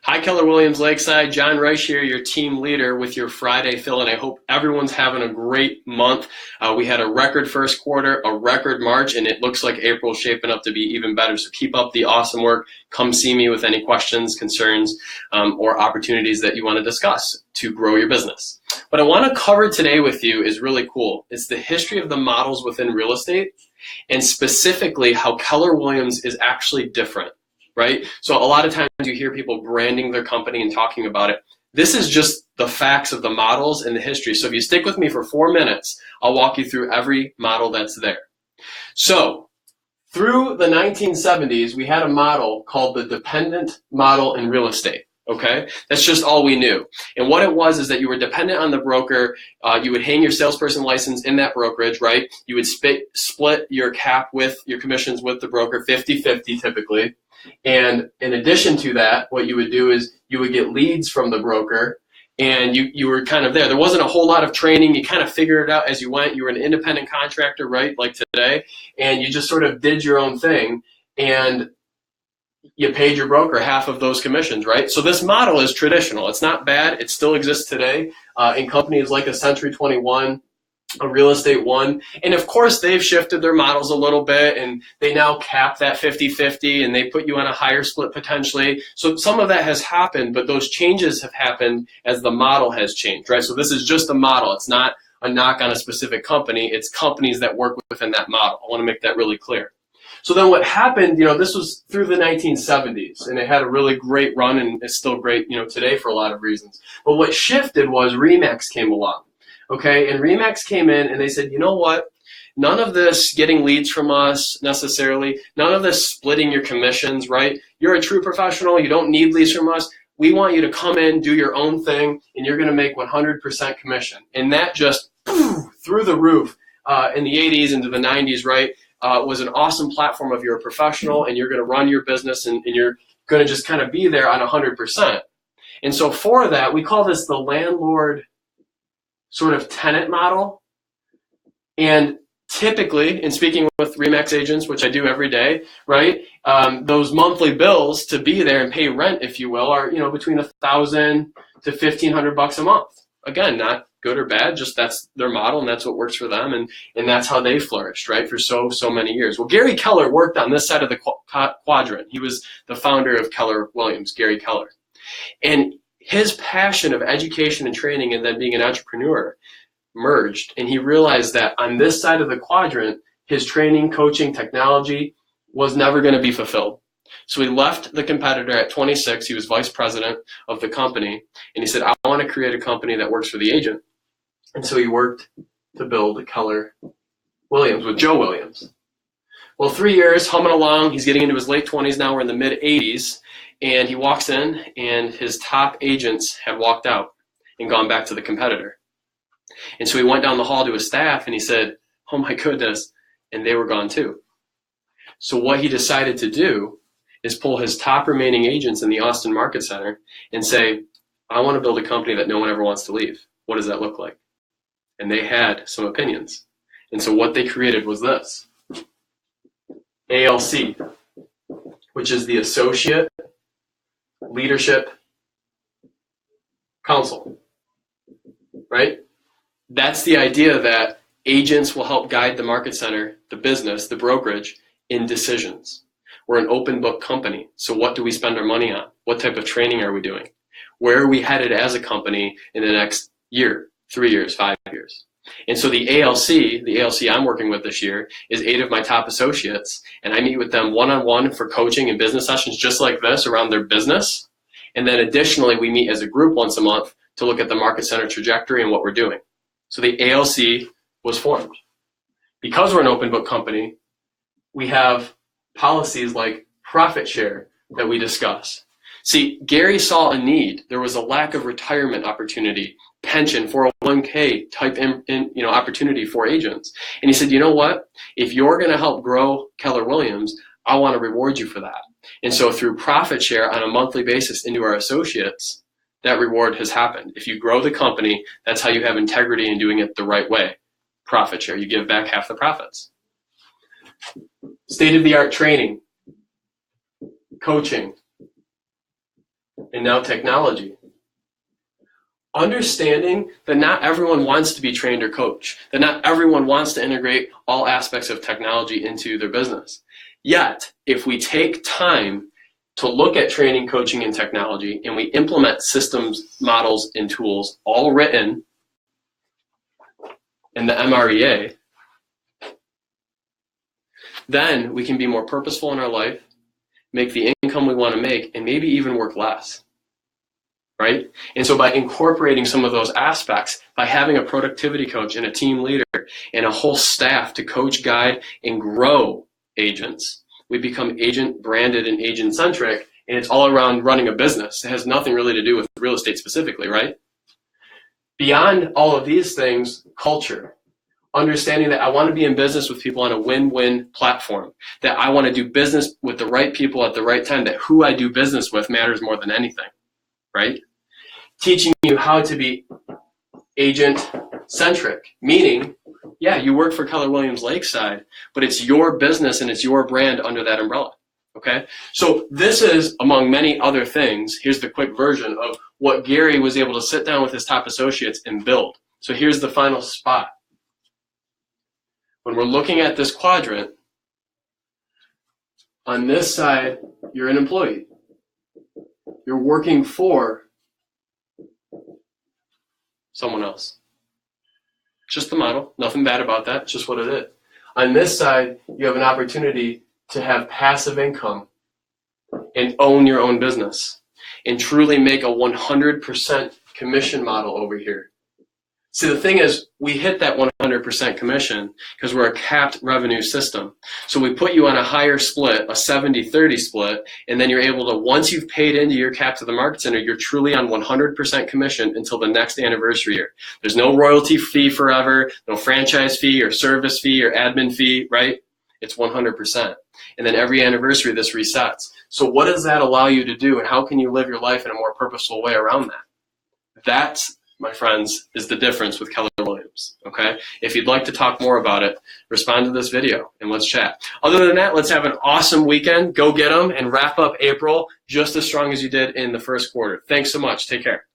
Hi, Keller Williams Lakeside. John Reich here, your team leader with your Friday fill-in. I hope everyone's having a great month. We had a record first quarter, a record March, and it looks like April's shaping up to be even better. So keep up the awesome work. Come see me with any questions, concerns, or opportunities that you want to discuss to grow your business. What I want to cover today with you is really cool. It's the history of the models within real estate, and specifically how Keller Williams is actually different. Right? So a lot of times you hear people branding their company and talking about it. This is just the facts of the models and the history. So if you stick with me for 4 minutes, I'll walk you through every model that's there. So through the 1970s, we had a model called the dependent model in real estate. Okay, that's just all we knew. And what it was is that you were dependent on the broker. You would hang your salesperson license in that brokerage, right? You would split your cap with your commissions with the broker, 50-50 typically. And in addition to that, what you would do is you would get leads from the broker, and you were kind of there. There wasn't a whole lot of training. You kind of figured it out as you went. You were an independent contractor, right, like today, and you just sort of did your own thing, and you paid your broker half of those commissions, right? So this model is traditional. It's not bad. It still exists today in companies like a Century 21, a Real Estate One. And of course, they've shifted their models a little bit, and they now cap that 50-50, and they put you on a higher split potentially. So some of that has happened, but those changes have happened as the model has changed, right? So this is just a model. It's not a knock on a specific company. It's companies that work within that model. I want to make that really clear. So then what happened, this was through the 1970s, and it had a really great run, and it's still great, today for a lot of reasons. But what shifted was RE/MAX came along. Okay, and RE/MAX came in and they said, you know what? None of this getting leads from us necessarily, none of this splitting your commissions, right? You're a true professional. You don't need leads from us. We want you to come in, do your own thing, and you're going to make 100% commission. And that just through the roof in the 80s into the 90s, right, was an awesome platform of you're a professional and you're going to run your business and you're going to just kind of be there on 100%. And so for that, we call this the landlord sort of tenant model. And typically, in speaking with RE/MAX agents, which I do every day, right, those monthly bills to be there and pay rent, if you will, are between $1,000 to $1,500 a month. Again, not good or bad, just that's their model and that's what works for them, and that's how they flourished, right, for so many years. Well, Gary Keller worked on this side of the quadrant. He was the founder of Keller Williams, Gary Keller. And his passion of education and training and then being an entrepreneur merged, and he realized that on this side of the quadrant, his training, coaching, technology was never going to be fulfilled. So he left the competitor at 26. He was vice president of the company, and he said, I want to create a company that works for the agent. And so he worked to build Keller Williams with Joe Williams. Well, 3 years, humming along, he's getting into his late 20s now, we're in the mid-80s, and he walks in, and his top agents have walked out and gone back to the competitor. And so he went down the hall to his staff, and he said, oh my goodness, and they were gone too. So what he decided to do is pull his top remaining agents in the Austin Market Center and say, I want to build a company that no one ever wants to leave. What does that look like? And they had some opinions. And so what they created was this. ALC, which is the Associate Leadership Council, right? That's the idea that agents will help guide the market center, the business, the brokerage, in decisions. We're an open book company. So what do we spend our money on? What type of training are we doing? Where are we headed as a company in the next year, 3 years, 5 years? And so the ALC I'm working with this year is 8 of my top associates, and I meet with them one-on-one for coaching and business sessions just like this around their business. And then additionally, we meet as a group once a month to look at the market center trajectory and what we're doing. So the ALC was formed. Because we're an open book company, we have policies like profit share that we discuss. See, Gary saw a need. There was a lack of retirement opportunity, pension, 401k type opportunity for agents. And he said, you know what? If you're going to help grow Keller Williams, I want to reward you for that. And so through profit share on a monthly basis into our associates, that reward has happened. If you grow the company, that's how you have integrity in doing it the right way. Profit share. You give back half the profits. State-of-the-art training, coaching, And now technology. Understanding that not everyone wants to be trained or coached, that not everyone wants to integrate all aspects of technology into their business. Yet, if we take time to look at training, coaching, and technology, and we implement systems, models, and tools all written in the MREA, then we can be more purposeful in our life, make the income we want to make, and maybe even work less. Right? And so by incorporating some of those aspects, by having a productivity coach and a team leader and a whole staff to coach, guide, and grow agents, we become agent branded and agent centric, and it's all around running a business. It has nothing really to do with real estate specifically, right? Beyond all of these things, culture. Understanding that I want to be in business with people on a win-win platform, that I want to do business with the right people at the right time, that who I do business with matters more than anything, right? Teaching you how to be agent-centric, meaning, yeah, you work for Keller Williams Lakeside, but it's your business and it's your brand under that umbrella, okay? So this is, among many other things, here's the quick version of what Gary was able to sit down with his top associates and build. So here's the final spot. When we're looking at this quadrant, on this side, you're an employee. You're working for someone else. Just the model, nothing bad about that, just what it is. On this side, you have an opportunity to have passive income and own your own business and truly make a 100% commission model over here. See, the thing is, we hit that 100% commission because we're a capped revenue system. So we put you on a higher split, a 70-30 split, and then you're able to, once you've paid into your cap to the market center, you're truly on 100% commission until the next anniversary year. There's no royalty fee forever, no franchise fee or service fee or admin fee, right? It's 100%. And then every anniversary, this resets. So what does that allow you to do, and how can you live your life in a more purposeful way around that? That's, my friends, is the difference with Keller Williams, okay? If you'd like to talk more about it, respond to this video and let's chat. Other than that, let's have an awesome weekend. Go get them and wrap up April just as strong as you did in the first quarter. Thanks so much. Take care.